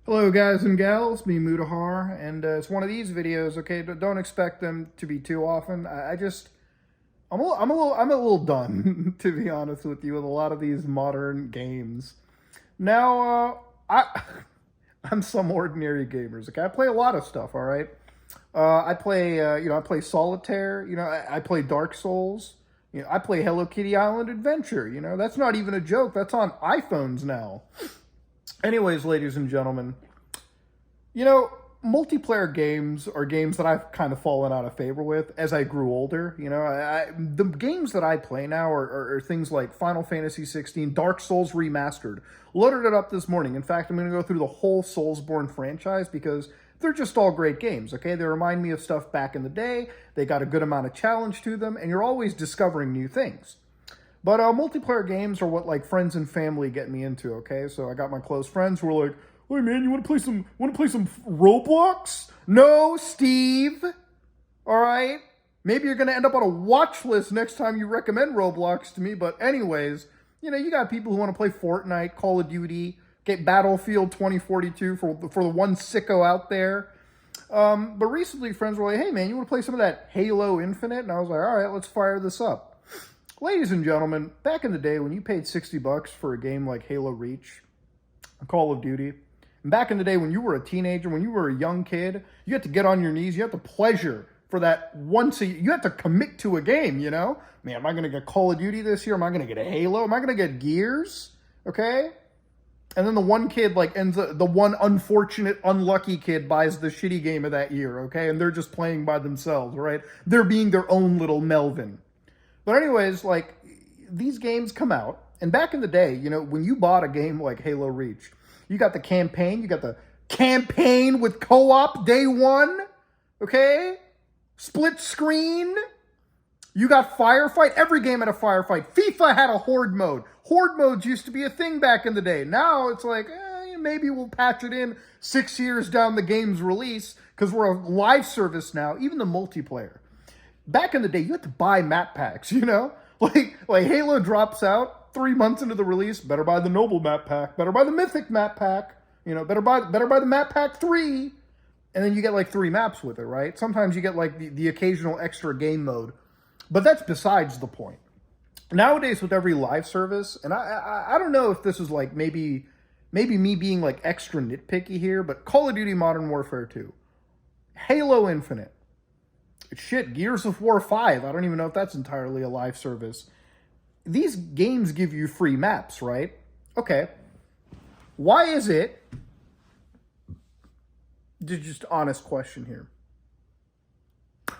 Hello guys and gals, me Mutahar, and it's one of these videos, okay? Don't expect them to be too often. I'm a little done, to be honest with you, with a lot of these modern games. Now, I'm some ordinary gamers, okay? I play a lot of stuff, all right? I play Solitaire, I play Dark Souls, I play Hello Kitty Island Adventure, that's not even a joke, that's on iPhones now. Anyways, ladies and gentlemen, you know, multiplayer games are games that I've kind of fallen out of favor with as I grew older. The games that I play now are things like Final Fantasy 16, Dark Souls Remastered. Loaded it up this morning. In fact, I'm going to go through the whole Soulsborne franchise because they're just all great games, okay? They remind me of stuff back in the day. They got a good amount of challenge to them, and you're always discovering new things. But multiplayer games are what like friends and family get me into. Okay, so I got my close friends who are like, "Hey man, you want to play some Roblox?" No, Steve. All right. Maybe you're gonna end up on a watch list next time you recommend Roblox to me. But anyways, you got people who want to play Fortnite, Call of Duty, get Battlefield 2042 for the one sicko out there. But recently, friends were like, "Hey man, you want to play some of that Halo Infinite?" And I was like, "All right, let's fire this up." Ladies and gentlemen, back in the day when you paid $60 for a game like Halo Reach, Call of Duty, and back in the day when you were a teenager, when you were a young kid, you had to get on your knees, you had to pleasure for that once you had to commit to a game, Man, am I going to get Call of Duty this year? Am I going to get a Halo? Am I going to get Gears? Okay? And then the one kid the one unfortunate, unlucky kid buys the shitty game of that year, okay? And they're just playing by themselves, right? They're being their own little Melvin. But anyways, these games come out, and back in the day, when you bought a game like Halo Reach, you got the campaign with co-op day one, okay? Split screen. You got firefight. Every game had a firefight. FIFA had a horde mode. Horde modes used to be a thing back in the day. Now it's like, maybe we'll patch it in 6 years down the game's release because we're a live service now, even the multiplayer. Back in the day, you had to buy map packs, Like Halo drops out 3 months into the release, better buy the Noble map pack, better buy the Mythic map pack, better buy the map pack 3, and then you get like 3 maps with it, right? Sometimes you get like the occasional extra game mode, but that's besides the point. Nowadays, with every live service, and I don't know if this is like maybe me being like extra nitpicky here, but Call of Duty Modern Warfare 2, Halo Infinite, shit, Gears of War 5. I don't even know if that's entirely a live service. These games give you free maps, right? Okay. Why is it? Just honest question here.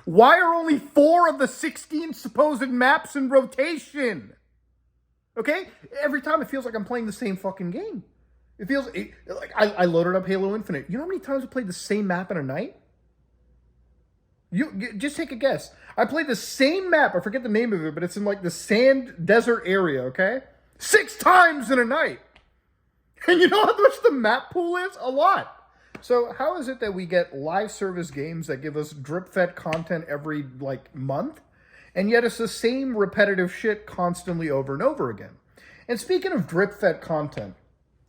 Why are only 4 of the 16 supposed maps in rotation? Okay? Every time it feels like I'm playing the same fucking game. It feels like I loaded up Halo Infinite. You know how many times I played the same map in a night? You just take a guess. I played the same map. I forget the name of it, but it's in like the sand desert area, okay? 6 times in a night. And you know how much the map pool is? A lot. So how is it that we get live service games that give us drip-fed content every month, and yet it's the same repetitive shit constantly over and over again? And speaking of drip-fed content,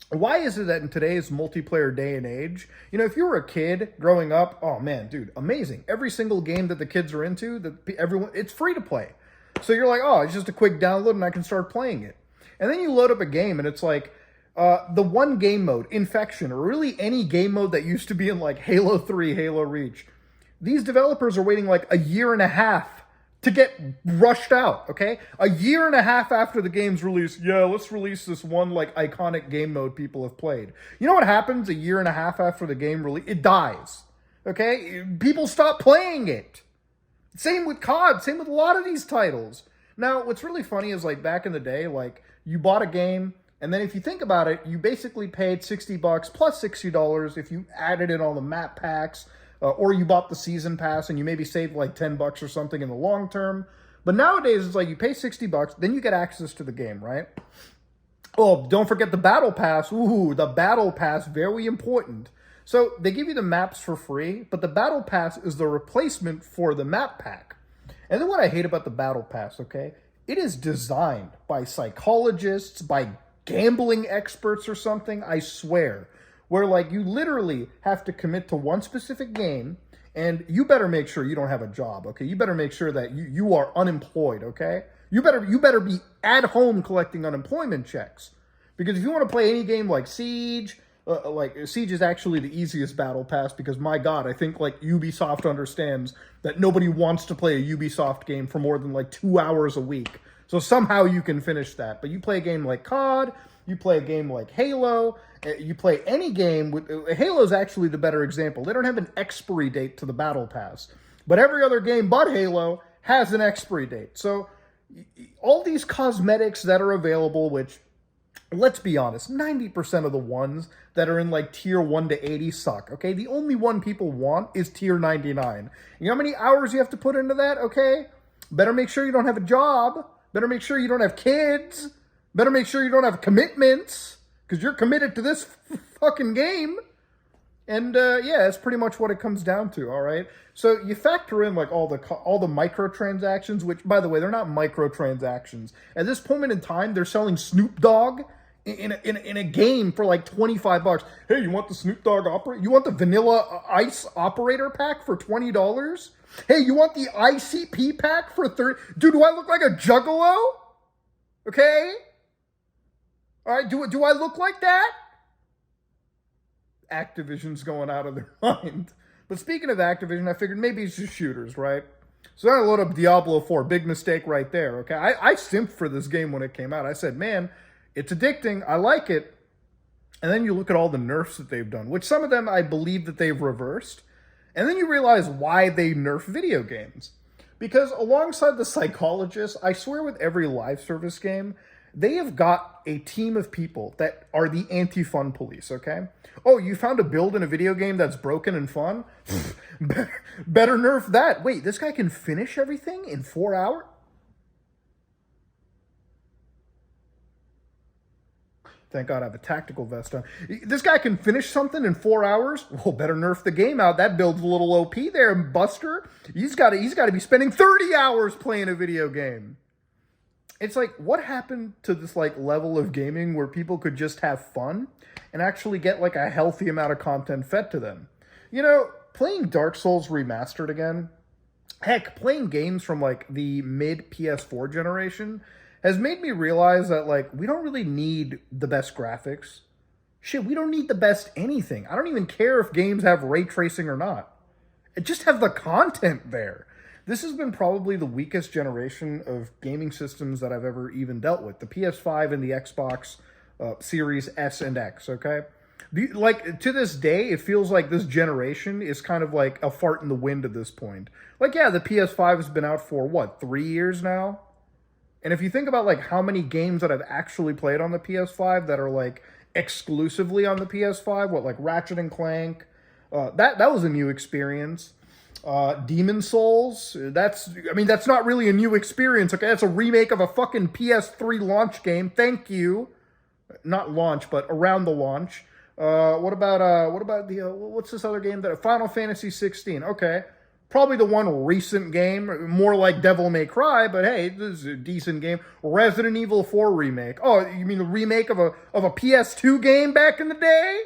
why is it that in today's multiplayer day and age, if you were a kid growing up, oh man, dude, amazing. Every single game that the kids are into, it's free to play. So you're like, oh, it's just a quick download and I can start playing it. And then you load up a game and it's like, the one game mode, Infection, or really any game mode that used to be in like Halo 3, Halo Reach. These developers are waiting like a year and a half to get rushed out, okay? A year and a half after the game's release, let's release this one iconic game mode people have played. You know what happens a year and a half after the game release? It dies, okay? People stop playing it. Same with COD, same with a lot of these titles. Now, what's really funny is back in the day, you bought a game, and then if you think about it, you basically paid $60 plus $60 if you added in all the map packs, or you bought the season pass and you maybe saved $10 or something in the long term. But nowadays, it's you pay $60, then you get access to the game, right? Oh, don't forget the battle pass. Ooh, the battle pass, very important. So they give you the maps for free, but the battle pass is the replacement for the map pack. And then what I hate about the battle pass, okay? It is designed by psychologists, by gambling experts or something, I swear, where like you literally have to commit to one specific game, and you better make sure you don't have a job, okay? You better make sure that you are unemployed, okay? You better be at home collecting unemployment checks. Because if you want to play any game like Siege, Siege is actually the easiest battle pass because, my God, I think like Ubisoft understands that nobody wants to play a Ubisoft game for more than like 2 hours a week. So somehow you can finish that. But you play a game like COD, you play a game like Halo, you play any game with Halo's actually the better example. They don't have an expiry date to the battle pass, but every other game but Halo has an expiry date. So all these cosmetics that are available, which, let's be honest, 90% of the ones that are in like tier 1 to 80 suck, okay? The only one people want is tier 99. You know how many hours you have to put into that, okay? Better make sure you don't have a job. Better make sure you don't have kids. Better make sure you don't have commitments, because you're committed to this fucking game. And yeah, that's pretty much what it comes down to, all right? So you factor in like all the microtransactions, which, by the way, they're not microtransactions. At this moment in time, they're selling Snoop Dogg in a game for like $25. Hey, you want the Snoop Dogg operator? You want the Vanilla Ice operator pack for $20? Hey, you want the ICP pack for $30? Dude, do I look like a juggalo? Okay? All right, do I look like that? Activision's going out of their mind. But speaking of Activision, I figured maybe it's just shooters, right? So I load up Diablo 4. Big mistake right there, okay? I simped for this game when it came out. I said, man, it's addicting. I like it. And then you look at all the nerfs that they've done, which some of them I believe that they've reversed. And then you realize why they nerf video games. Because alongside the psychologists, I swear with every live service game, they have got a team of people that are the anti-fun police, okay? Oh, you found a build in a video game that's broken and fun? Better nerf that. Wait, this guy can finish everything in 4 hours? Thank God I have a tactical vest on. This guy can finish something in 4 hours? Well, better nerf the game out. That build's a little OP there, Buster. He's got to be spending 30 hours playing a video game. It's like, what happened to this like level of gaming where people could just have fun and actually get like a healthy amount of content fed to them? You know, playing Dark Souls Remastered again, heck, playing games from like the mid PS4 generation has made me realize that like we don't really need the best graphics. Shit, we don't need the best anything. I don't even care if games have ray tracing or not. Just have the content there. This has been probably the weakest generation of gaming systems that I've ever even dealt with. The PS5 and the Xbox Series S and X, okay? Like, to this day, it feels like this generation is kind of like a fart in the wind at this point. Like, yeah, the PS5 has been out for, what, 3 years now? And if you think about, like, how many games that I've actually played on the PS5 that are, like, exclusively on the PS5, what, like Ratchet and Clank, that was a new experience. Demon Souls, that's not really a new experience, okay? That's a remake of a fucking PS3 launch game. Thank you. Not launch, but around the launch. What about what's this other game that Final Fantasy 16? Okay. Probably the one recent game, more like Devil May Cry, but hey, this is a decent game. Resident Evil 4 remake. Oh, you mean the remake of a PS2 game back in the day?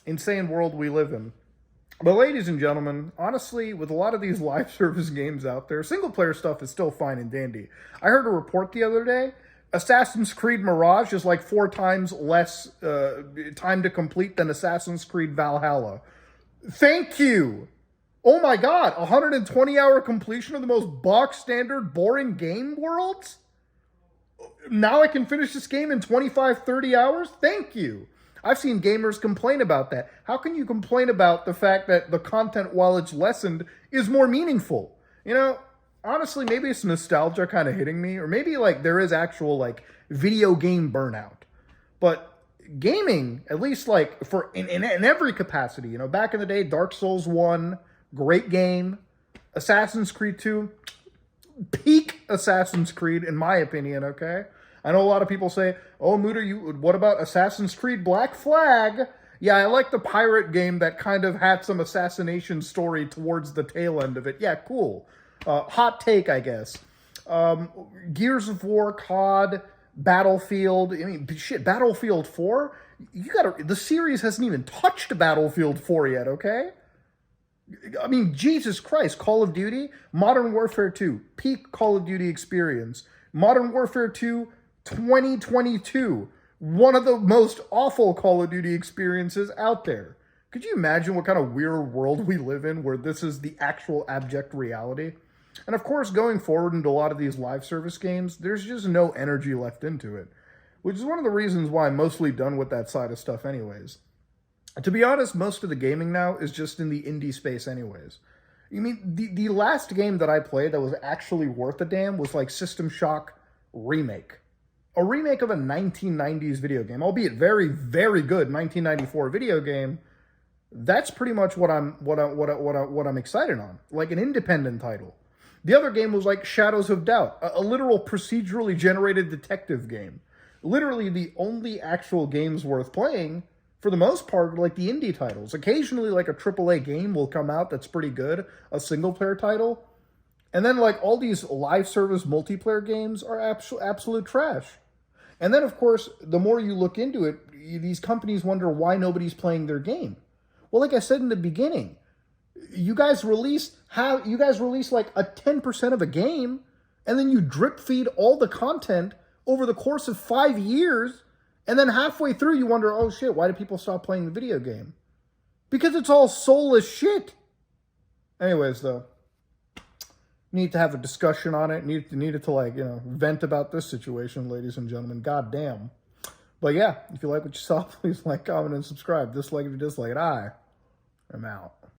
Insane world we live in. But ladies and gentlemen, honestly, with a lot of these live service games out there, single-player stuff is still fine and dandy. I heard a report the other day, Assassin's Creed Mirage is like 4 times less time to complete than Assassin's Creed Valhalla. Thank you! Oh my God, 120-hour completion of the most box-standard, boring game worlds? Now I can finish this game in 25, 30 hours? Thank you! I've seen gamers complain about that. How can you complain about the fact that the content, while it's lessened, is more meaningful? You know, honestly, maybe it's nostalgia kind of hitting me, or maybe like there is actual like video game burnout. But gaming, at least like for in every capacity, you know, back in the day, Dark Souls 1, great game. Assassin's Creed 2, peak Assassin's Creed, in my opinion, okay? I know a lot of people say, oh, Mooter, what about Assassin's Creed Black Flag? Yeah, I like the pirate game that kind of had some assassination story towards the tail end of it. Yeah, cool. Hot take, I guess. Gears of War, COD, Battlefield. I mean, shit, Battlefield 4? the series hasn't even touched Battlefield 4 yet, okay? I mean, Jesus Christ, Call of Duty, Modern Warfare 2, peak Call of Duty experience. Modern Warfare 2, 2022, one of the most awful Call of Duty experiences out there. Could you imagine what kind of weird world we live in where this is the actual abject reality? And of course, going forward into a lot of these live service games, there's just no energy left into it, which is one of the reasons why I'm mostly done with that side of stuff anyways. To be honest, most of the gaming now is just in the indie space anyways. You mean, the last game that I played that was actually worth a damn was like System Shock Remake. A remake of a 1990s video game, albeit very, very good 1994 video game. That's pretty much what I'm excited on. Like an independent title. The other game was like Shadows of Doubt, a literal procedurally generated detective game. Literally the only actual games worth playing, for the most part, like the indie titles. Occasionally, like a AAA game will come out that's pretty good, a single-player title. And then, like, all these live service multiplayer games are absolute trash. And then, of course, the more you look into it, these companies wonder why nobody's playing their game. Well, like I said in the beginning, you guys release like a 10% of a game, and then you drip feed all the content over the course of 5 years, and then halfway through you wonder, oh shit, why did people stop playing the video game? Because it's all soulless shit. Anyways, though, need to have a discussion on it. Needed to, like, vent about this situation, ladies and gentlemen. God damn. But yeah, if you like what you saw, please like, comment, and subscribe. Dislike if you dislike it. I'm out.